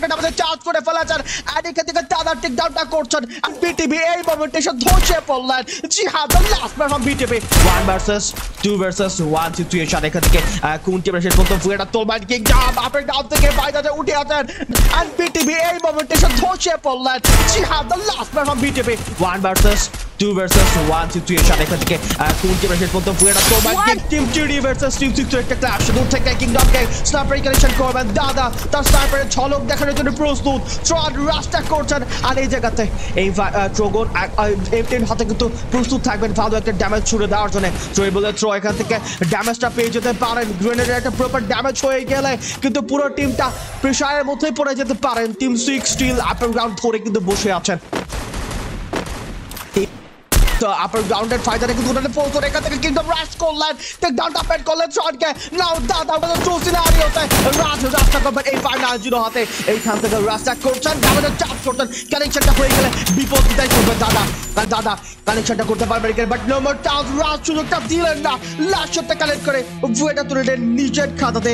একটা আমাদের চার্জ করে ফেলেছেন আর এখান থেকে দাদা টেকডাউনটা করছেন বিটিভি এই মোমেন্টে এসে ধসে পড়লেন জিহাদ last match from BTV 1 versus 2 versus 1 situation এখান থেকে কোন টিমের শেষ পর্যন্ত ফুয়েটা তোলবার কিক জাম আপের ডাউন থেকে বাইরে উঠে আছেন আর বিটিভি এই মোমেন্টে এসে ধসে পড়লেন জিহাদ last match from BTV 1 versus 2 versus 1 situation এখান থেকে কোন টিমের শেষ পর্যন্ত ফুয়েটা তোলবার কিক টিম টিডি ভার্সেস টিম 6 একটা ক্ল্যাশ দূর থেকে কিংডমকে স্নাইপার কানেকশন করবেন দাদা তার স্নাইপারের ঝলক দেখানোর জন্য প্রস্তুত ট্রন রাস্তা করছেন আর এই জায়গাতে এই ট্রোগন এম10 হাতে কিন্তু প্রস্তুত থাকবেন ভালো একটা ড্যামেজ ছুড়ে দেওয়ার জন্য ট্রেবলে থ্রো এখান থেকে ড্যামেজটা পেয়ে যেতে পারেন গ্রেনেডের একটা প্রপার ড্যামেজ হয়ে গেলে কিন্তু পুরো টিমটা প্রেসারের মধ্যেই পড়ে যেতে পারেন টিম 6 স্টিল আপার গ্রাউন্ড ধরে কিন্তু বসে আছেন তো আপার গ্রাউন্ডের ফাইটারে কিন্তু ওটাতে পৌঁছে এখান থেকে কিংডম রাশ করলেন টেকডাউনটা পেট করলেন শটকে নাও দাদা ওটা ট্রু সিনারিওতে রাজ রাস্তা করবেন এই 5-0 হাতে এইখান থেকে রাস্তা করছেন আমাদের চাপ করতেন কানেকশনটা হয়ে গেলে বিপদ দিতেই করবেন দাদা কানেকশনটা করতে পারবেন বাট নো মোর চান্স রাজ সুযোগটা দিলেন না লাস্ট শটটা কালেক্ট করে ভুয়েটা তুলে নেন নিজের খাতাতে